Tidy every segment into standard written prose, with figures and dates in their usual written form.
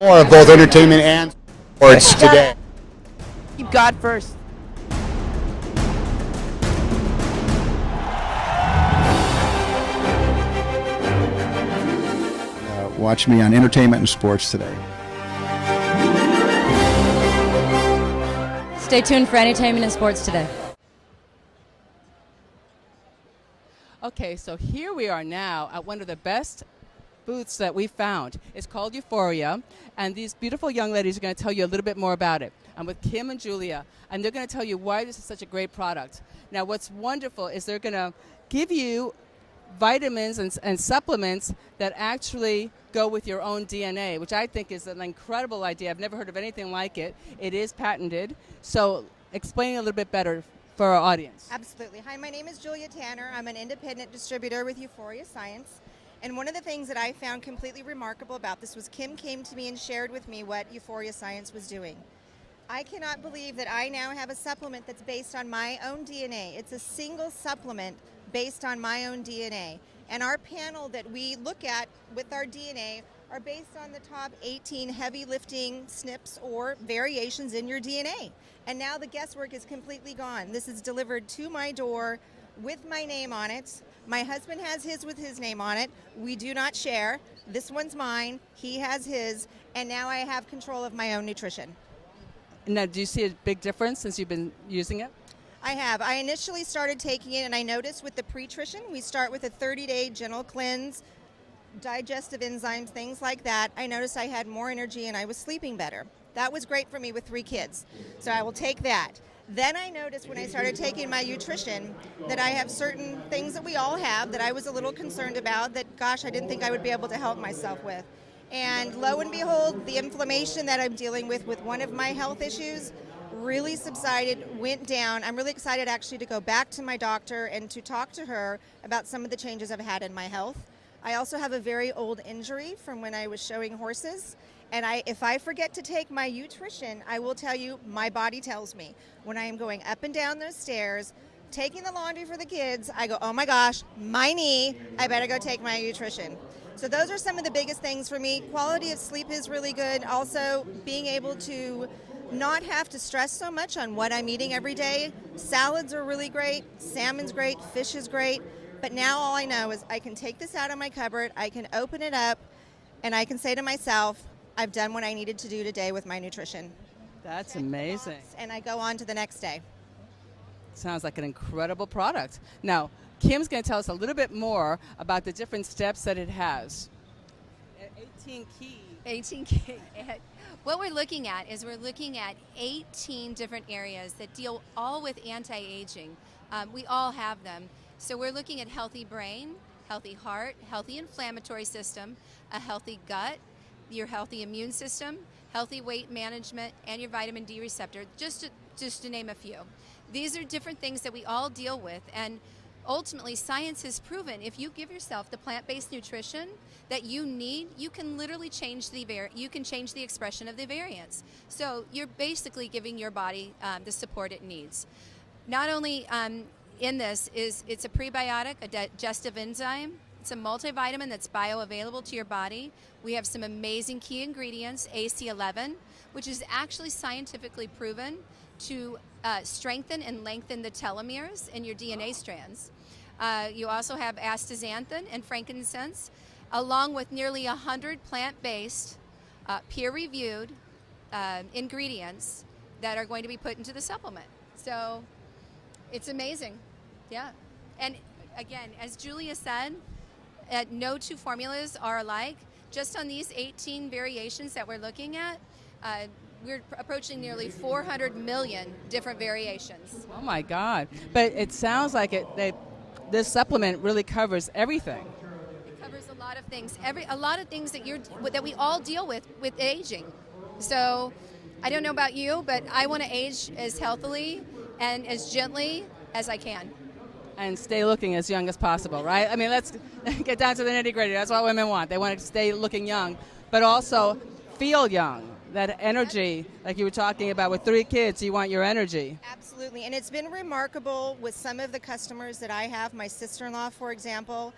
More of both entertainment and sports today. Keep God first. Watch me on entertainment and sports today. Stay tuned for entertainment and sports today. Okay, so here we are now at one of the best booths that we found. It's called Uforia, and these beautiful young ladies are going to tell you a little bit more about it. I'm with Kim and Julia, and they're going to tell you why this is such a great product. Now, what's wonderful is they're going to give you vitamins and supplements that actually go with your own DNA, which I think is an incredible idea. I've never heard of anything like it. It is patented. So explain it a little bit better for our audience. Absolutely. Hi, my name is Julia Tanner. I'm an independent distributor with Uforia Science. And one of the things that I found completely remarkable about this was Kim came to me and shared with me what Uforia Science was doing. I cannot believe that I now have a supplement that's based on my own DNA. It's a single supplement based on my own DNA. And our panel that we look at with our DNA are based on the top 18 heavy lifting SNPs or variations in your DNA. And now the guesswork is completely gone. This is delivered to my door with my name on it. My husband has his with his name on it. We do not share. This one's mine. He has his. And now I have control of my own nutrition. Now, do you see a big difference since you've been using it? I have. I initially started taking it, and I noticed with the pre-trition, we start with a 30-day gentle cleanse, digestive enzymes, things like that. I noticed I had more energy and I was sleeping better. That was great for me with 3 kids, so I will take that. Then I noticed when I started taking my nutrition that I have certain things that we all have that I was a little concerned about that, gosh, I didn't think I would be able to help myself with. And lo and behold, the inflammation that I'm dealing with one of my health issues really subsided, went down. I'm really excited actually to go back to my doctor and to talk to her about some of the changes I've had in my health. I also have a very old injury from when I was showing horses. And if I forget to take my nutrition, I will tell you, my body tells me. When I am going up and down those stairs, taking the laundry for the kids, I go, oh my gosh, my knee, I better go take my nutrition. So those are some of the biggest things for me. Quality of sleep is really good. Also, being able to not have to stress so much on what I'm eating every day. Salads are really great. Salmon's great. Fish is great. But now all I know is I can take this out of my cupboard, I can open it up, and I can say to myself, I've done what I needed to do today with my nutrition. That's amazing. And I go on to the next day. Sounds like an incredible product. Now, Kim's going to tell us a little bit more about the different steps that it has. 18 key. 18 key. What we're looking at is 18 different areas that deal all with anti-aging. We all have them. So we're looking at healthy brain, healthy heart, healthy inflammatory system, a healthy gut, your healthy immune system, healthy weight management, and your vitamin D receptor, just to name a few. These are different things that we all deal with, and ultimately science has proven if you give yourself the plant-based nutrition that you need, you can literally change the expression of the variants. So you're basically giving your body the support it needs. Not only in this it's a prebiotic, a digestive enzyme. It's a multivitamin that's bioavailable to your body. We have some amazing key ingredients, AC11, which is actually scientifically proven to strengthen and lengthen the telomeres in your DNA strands. You also have astaxanthin and frankincense, along with nearly 100 plant-based, peer-reviewed ingredients that are going to be put into the supplement. So it's amazing, yeah. And again, as Julia said, no 2 formulas are alike. Just on these 18 variations that we're looking at, we're approaching nearly 400 million different variations. Oh my God! But it sounds like this supplement really covers everything. It covers a lot of things. A lot of things that we all deal with aging. So I don't know about you, but I want to age as healthily and as gently as I can. And stay looking as young as possible, right? I mean, let's get down to the nitty-gritty. That's what women want. They want to stay looking young, but also feel young. That energy, like you were talking about with 3 kids, you want your energy. Absolutely, and it's been remarkable with some of the customers that I have. My sister-in-law, for example,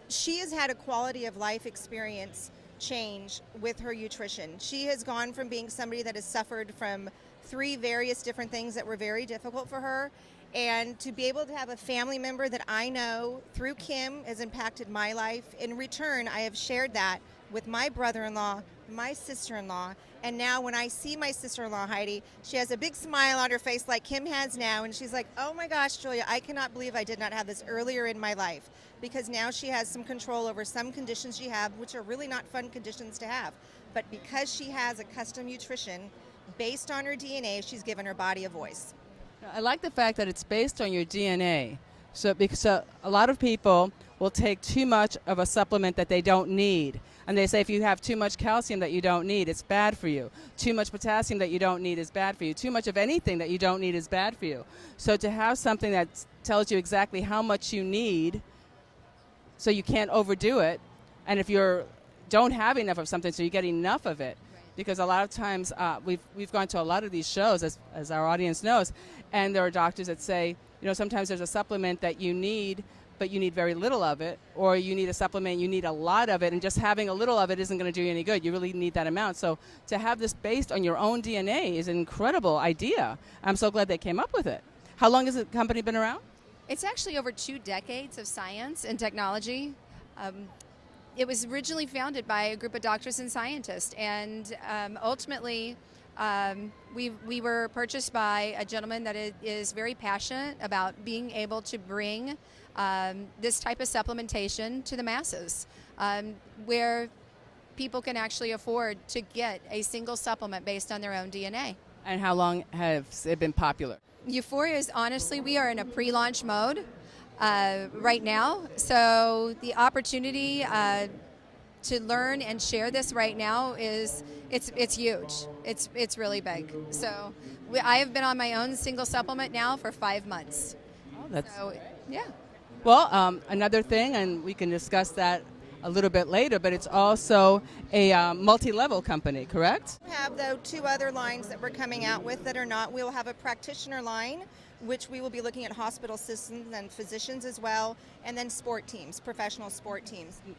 she has had a quality of life experience change with her nutrition. She has gone from being somebody that has suffered from 3 various different things that were very difficult for her, and to be able to have a family member that I know through Kim has impacted my life. In return, I have shared that with my brother-in-law, my sister-in-law, and now when I see my sister-in-law, Heidi, she has a big smile on her face like Kim has now, and she's like, oh my gosh, Julia, I cannot believe I did not have this earlier in my life, because now she has some control over some conditions she have, which are really not fun conditions to have. But because she has a custom nutrition based on her DNA, she's given her body a voice. I like the fact that it's based on your DNA. So because a lot of people will take too much of a supplement that they don't need. And they say if you have too much calcium that you don't need, it's bad for you. Too much potassium that you don't need is bad for you. Too much of anything that you don't need is bad for you. So to have something that tells you exactly how much you need so you can't overdo it, and if you don't have enough of something so you get enough of it, because a lot of times we've gone to a lot of these shows, as our audience knows, and there are doctors that say, you know, sometimes there's a supplement that you need, but you need very little of it, or you need a supplement, you need a lot of it, and just having a little of it isn't going to do you any good. You really need that amount. So to have this based on your own DNA is an incredible idea. I'm so glad they came up with it. How long has the company been around? It's actually over 2 decades of science and technology. It was originally founded by a group of doctors and scientists, and ultimately we were purchased by a gentleman that is very passionate about being able to bring this type of supplementation to the masses, where people can actually afford to get a single supplement based on their own DNA. And how long has it been popular? Uforia is honestly, we are in a pre-launch mode right now, so the opportunity to learn and share this right now is it's huge. It's really big. So I have been on my own single supplement now for 5 months. Oh, that's so, yeah. Well, another thing, and we can discuss that a little bit later, but it's also a multi-level company, correct? We have, though, 2 other lines that we're coming out with that are not. We'll have a practitioner line, which we will be looking at hospital systems and physicians as well, and then sport teams, professional sport teams. And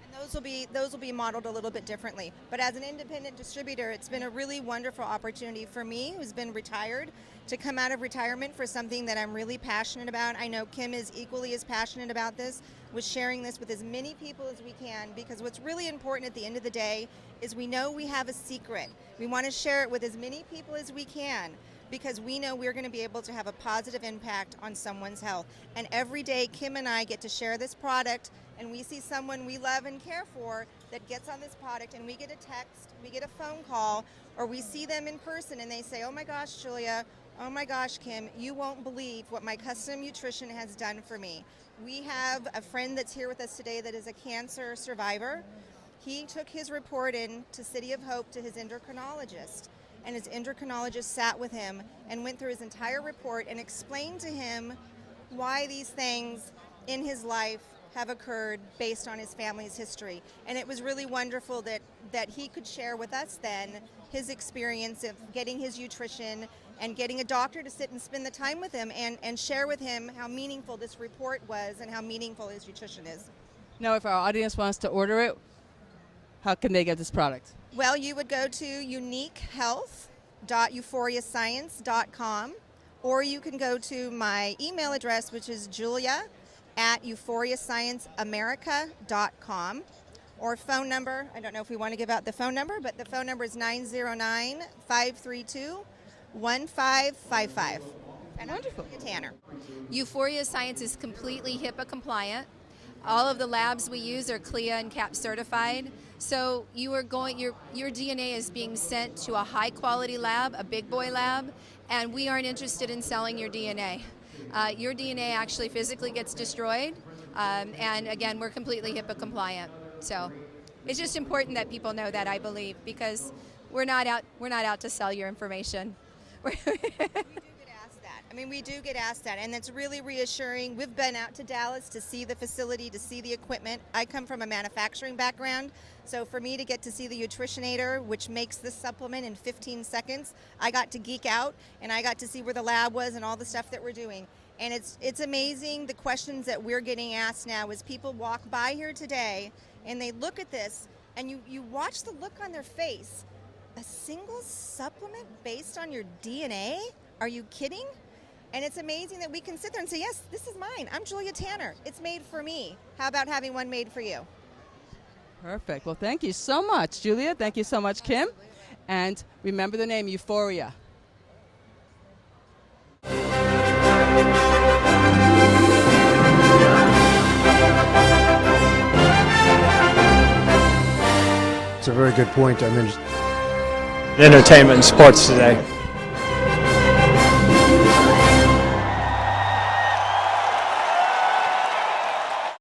those will be modeled a little bit differently. But as an independent distributor, it's been a really wonderful opportunity for me, who's been retired, to come out of retirement for something that I'm really passionate about. I know Kim is equally as passionate about this, with sharing this with as many people as we can, because what's really important at the end of the day is we know we have a secret. We want to share it with as many people as we can, because we know we're going to be able to have a positive impact on someone's health. And every day, Kim and I get to share this product, and we see someone we love and care for that gets on this product, and we get a text, we get a phone call, or we see them in person, and they say, oh my gosh, Julia, oh my gosh, Kim, you won't believe what my custom nutrition has done for me. We have a friend that's here with us today that is a cancer survivor. He took his report in to City of Hope to his endocrinologist, and his endocrinologist sat with him and went through his entire report and explained to him why these things in his life have occurred based on his family's history. And it was really wonderful that he could share with us then his experience of getting his nutrition and getting a doctor to sit and spend the time with him and share with him how meaningful this report was and how meaningful his nutrition is. Now, if our audience wants to order it, how can they get this product? Well, you would go to uniquehealth.euforiascience.com, or you can go to my email address, which is julia@euforiascienceamerica.com, or phone number. I don't know if we want to give out the phone number, but the phone number is 909-532-1555. And Wonderful. I'm Julia Tanner. Uforia Science is completely HIPAA compliant. All of the labs we use are CLIA and CAP certified. So your DNA is being sent to a high quality lab, a big boy lab, and we aren't interested in selling your DNA. Your DNA actually physically gets destroyed, and again, we're completely HIPAA compliant. So it's just important that people know that, I believe, because we're not out to sell your information. We do get asked that, and it's really reassuring. We've been out to Dallas to see the facility, to see the equipment. I come from a manufacturing background, so for me to get to see the Nutritionator, which makes this supplement in 15 seconds, I got to geek out, and I got to see where the lab was and all the stuff that we're doing. And it's amazing the questions that we're getting asked now as people walk by here today, and they look at this, and you watch the look on their face. A single supplement based on your DNA? Are you kidding? And it's amazing that we can sit there and say, yes, this is mine. I'm Julia Tanner. It's made for me. How about having one made for you? Perfect. Well, thank you so much, Julia. Thank you so much, Kim. And remember the name, Uforia. It's a very good point. I mean, entertainment and sports today.